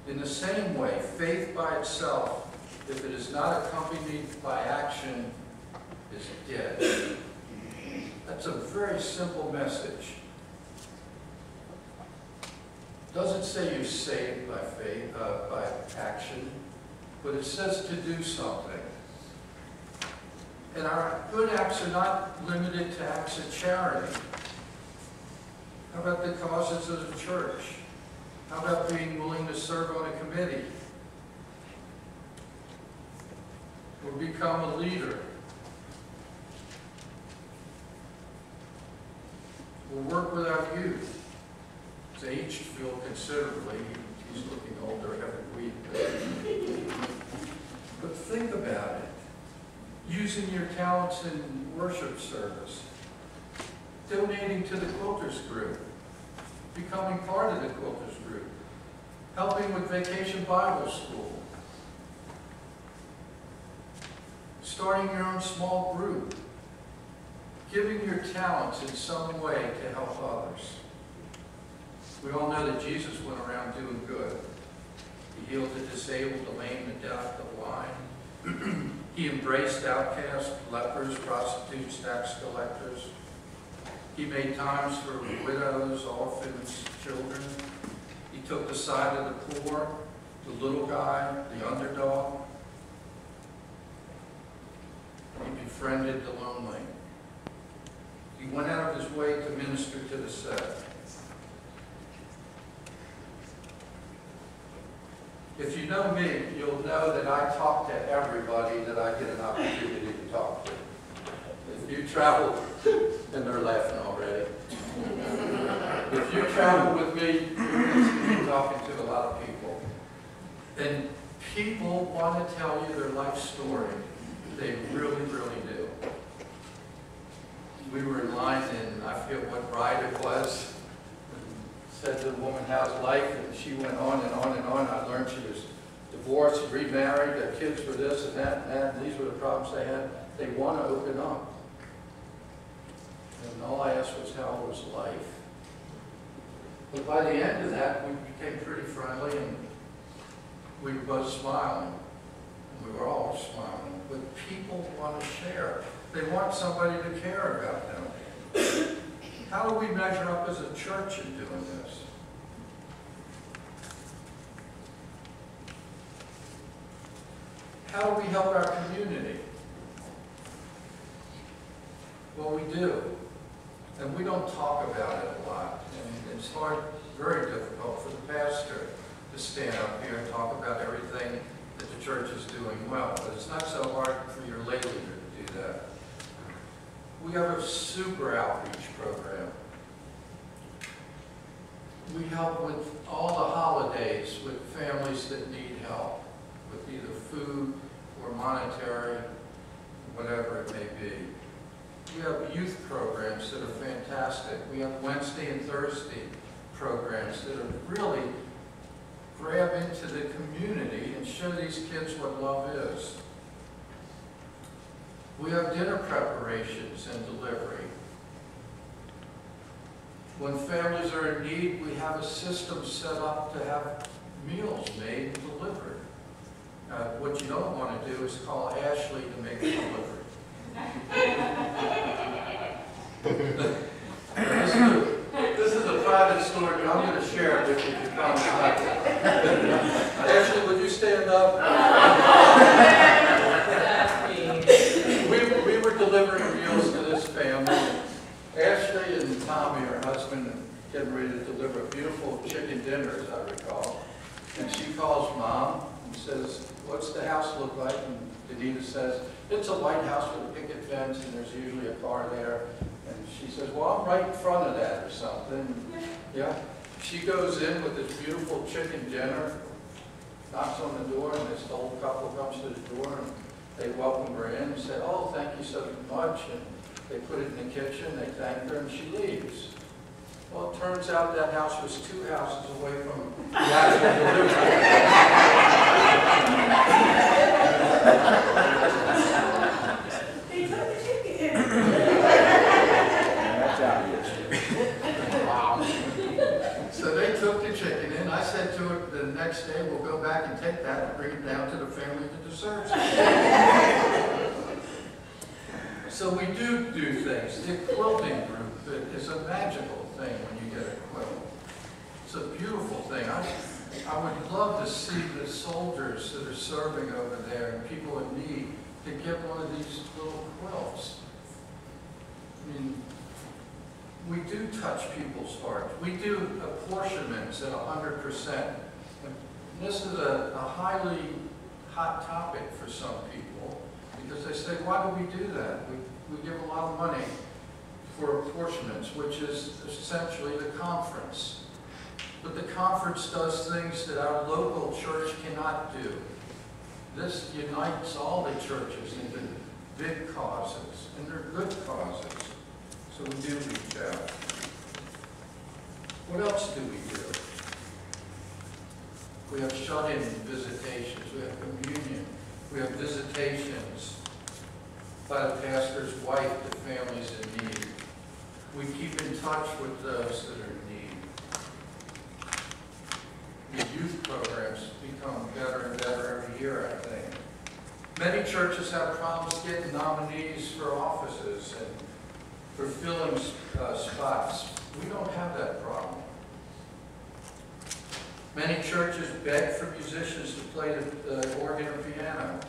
In the same way, faith by itself, if it is not accompanied by action, is dead. That's a very simple message. It doesn't say you're saved by faith, by action, but it says to do something. And our good acts are not limited to acts of charity. How about the causes of the church? How about being willing to serve on a committee? Or become a leader? Or work with our youth? He's aged Phil considerably. He's looking older every week. But think about it. Using your talents in worship service. Donating to the quilters group. Becoming part of the quilters group. Helping with Vacation Bible School. Starting your own small group. Giving your talents in some way to help others. We all know that Jesus went around doing good. He healed the disabled, the lame, the deaf, the blind. He embraced outcasts, lepers, prostitutes, tax collectors. He made times for widows, orphans, children. He took the side of the poor, the little guy, the underdog. He befriended the lonely. He went out of his way to minister to the sick. If you know me, you'll know that I talk to everybody that I get an opportunity to talk to. If you travel, and they're laughing already. If you travel with me, you're talking to a lot of people. And people want to tell you their life story. They really, really do. We were in line, and I forget what ride it was. Said to the woman, how's life? And she went on and on and on. I learned she was divorced, remarried, their kids were this and that and that. And these were the problems they had. They want to open up. And all I asked was, how was life? But by the end of that, we became pretty friendly, and we were both smiling. And we were all smiling. But people want to share. They want somebody to care about them. How do we measure up as a church in doing this? How do we help our community? Well, we do. And we don't talk about it a lot. And it's hard, very difficult for the pastor to stand up here and talk about everything that the church is doing well. But it's not so hard for your lay leader to do that. We have a super outreach program. We help with all the holidays with families that need help, with either food or monetary, whatever it may be. We have youth programs that are fantastic. We have Wednesday and Thursday programs that are really grab into the community and show these kids what love is. We have dinner preparations and delivery. When families are in need, we have a system set up to have meals made and delivered. What you don't want to do is call Ashley to make the delivery. This is a private story, but I'm going to share it with you if you promise not to. Ashley, would you stand up? We were delivering meals to this family. Ashley and Tommy, her husband, are getting ready to deliver a beautiful chicken dinner, as I recall. And she calls Mom and says, what's the house look like? And Danita says, it's a white house with a picket fence, and there's usually a car there. And she says, well, I'm right in front of that or something. Yeah. She goes in with this beautiful chicken dinner, knocks on the door, and this old couple comes to the door, and they welcome her in and say, oh, thank you so much. And they put it in the kitchen, they thank her, and she leaves. Well, it turns out that house was 2 houses away from the actual delivery. They took the chicken. That's obvious. Wow. So they took the chicken in. I said to her, the next day we'll go back and take that and bring it down to the family that deserves it. So we do things. The quilting group is a magical thing when you get a quilt. It's a beautiful thing. I would love to see the soldiers that are serving over there and people in need to get one of these little quilts. I mean, we do touch people's hearts. We do apportionments at 100%. And this is a highly hot topic for some people because they say, why do we do that? We give a lot of money for apportionments, which is essentially the conference. But the conference does things that our local church cannot do. This unites all the churches into big causes, and they're good causes. So we do reach out. What else do we do? We have shut-in visitations, we have communion, we have visitations by the pastor's wife to families in need. We keep in touch with those that are in need. The youth programs become better and better every year, I think. Many churches have problems getting nominees for offices and for filling spots. We don't have that problem. Many churches beg for musicians to play the organ or piano.